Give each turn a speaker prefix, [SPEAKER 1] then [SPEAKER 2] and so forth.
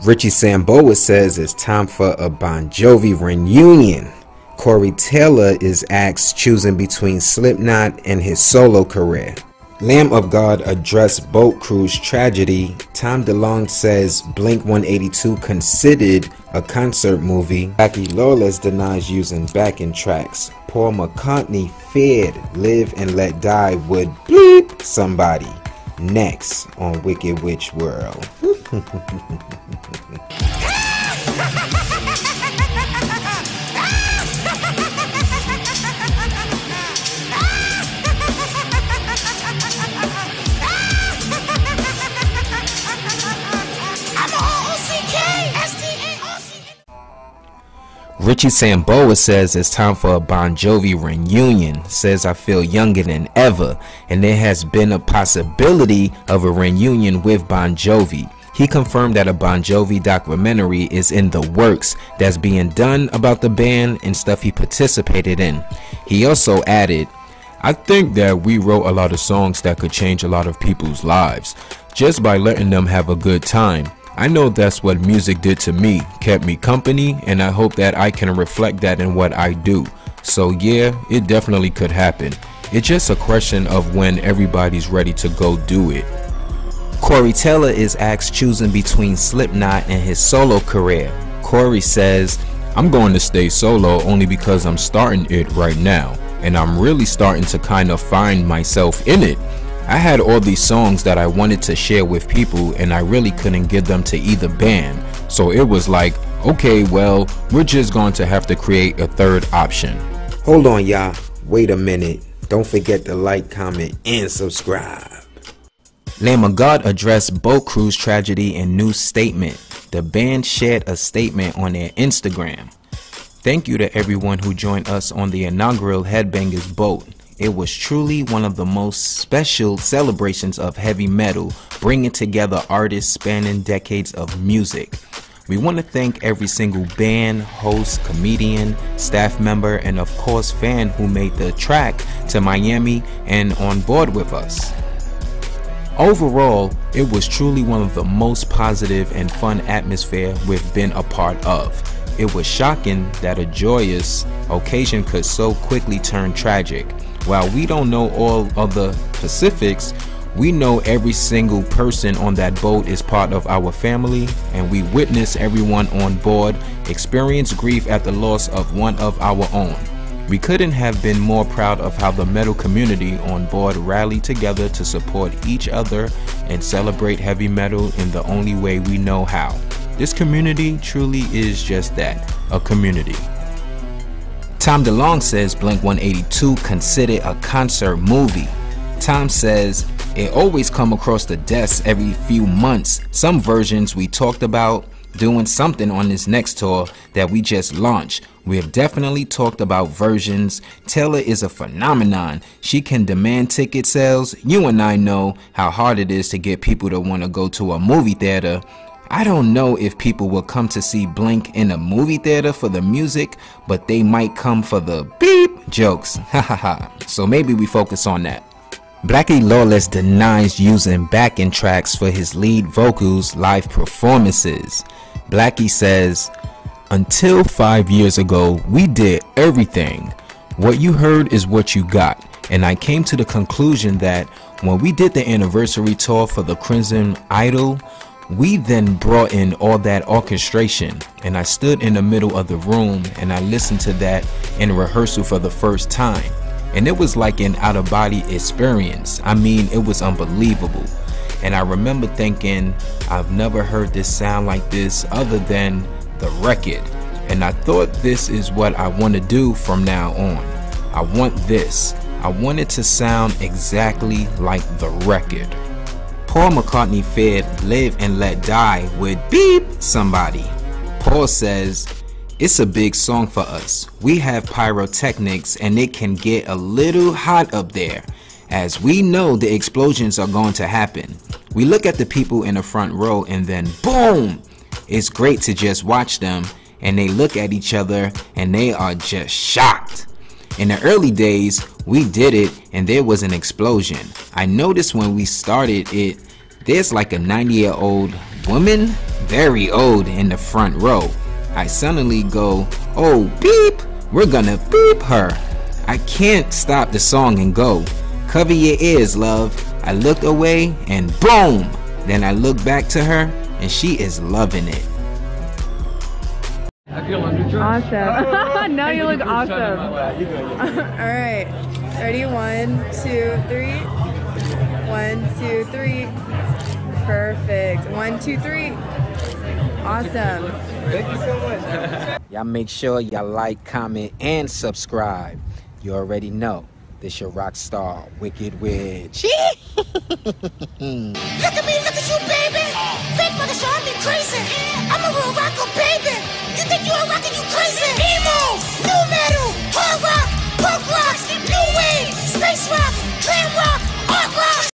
[SPEAKER 1] Richie Sambora says it's time for a Bon Jovi reunion. Corey Taylor is asked choosing between Slipnot and his solo career. Lamb of God addressed boat cruise tragedy. Tom DeLonge says Blink 182 considered a concert movie. Blackie Lawless denies using backing tracks. Paul McCartney feared Live and Let Die would bleep somebody. Next on Wicked Witch World. Richie Sambora says it's time for a Bon Jovi reunion. Says I feel younger than ever, and there has been a possibility of a reunion with Bon Jovi. He confirmed that a Bon Jovi documentary is in the works that's being done about the band and stuff he participated in. He also added, I think that we wrote a lot of songs that could change a lot of people's lives just by letting them have a good time. I know that's what music did to me, kept me company, and I hope that I can reflect that in what I do. So yeah, it definitely could happen. It's just a question of when everybody's ready to go do it. Corey Taylor is asked choosing between Slipknot and his solo career. Corey says, I'm going to stay solo only because I'm starting it right now, and I'm really starting to kind of find myself in it. I had all these songs that I wanted to share with people, and I really couldn't give them to either band. So it was like, okay, well, we're just going to have to create a third option. Hold on, y'all. Wait a minute. Don't forget to like, comment, and subscribe. Lamb of God addressed boat cruise tragedy in new statement. The band shared a statement on their Instagram. Thank you to everyone who joined us on the inaugural Headbangers boat. It was truly one of the most special celebrations of heavy metal, bringing together artists spanning decades of music. We want to thank every single band, host, comedian, staff member, and of course fan who made the track to Miami and on board with us. Overall, it was truly one of the most positive and fun atmosphere we've been a part of. It was shocking that a joyous occasion could so quickly turn tragic. While we don't know all of the specifics, we know every single person on that boat is part of our family, and we witness everyone on board experience grief at the loss of one of our own. We couldn't have been more proud of how the metal community on board rallied together to support each other and celebrate heavy metal in the only way we know how. This community truly is just that, a community. Tom DeLonge says Blink 182 considered a concert movie. Tom says, it always come across the desk every few months. Some versions we talked about doing something on this next tour that we just launched. We have definitely talked about versions. Taylor is a phenomenon. She can demand ticket sales. You and I know how hard it is to get people to want to go to a movie theater. I don't know if people will come to see Blink in a movie theater for the music, but they might come for the beep jokes. Hahaha. So maybe we focus on that. Blackie Lawless denies using backing tracks for his lead vocals live performances. Blackie says, until 5 years ago, we did everything. What you heard is what you got. And I came to the conclusion that when we did the anniversary tour for the Crimson Idol, we then brought in all that orchestration, and I stood in the middle of the room and I listened to that in rehearsal for the first time. And it was like an out-of-body experience. I mean, it was unbelievable. And I remember thinking, I've never heard this sound like this other than the record. And I thought, this is what I want to do from now on. I want this. I want it to sound exactly like the record. Paul McCartney feared Live and Let Die would beep somebody. Paul says, it's a big song for us. We have pyrotechnics and it can get a little hot up there. As we know, the explosions are going to happen. We look at the people in the front row and then boom! It's great to just watch them, and they look at each other and they are just shocked. In the early days, we did it and there was an explosion. I noticed when we started it, there's like a 90-year-old woman very old in the front row. I suddenly go, oh beep, we're gonna beep her. I can't stop the song and go, cover your ears, love. I looked away and boom. Then I look back to her and she is loving it.
[SPEAKER 2] Awesome. Now you look awesome. Alright. Ready? 1, 2, 3. 1, 2, 3. Perfect. 1, 2, 3. Awesome.
[SPEAKER 3] Thank you so much.
[SPEAKER 1] Y'all make sure y'all like, comment, and subscribe. You already know. This your rock star, Wicked Witch.
[SPEAKER 4] Look at me, look at you, baby. Fake mother showing me crazy.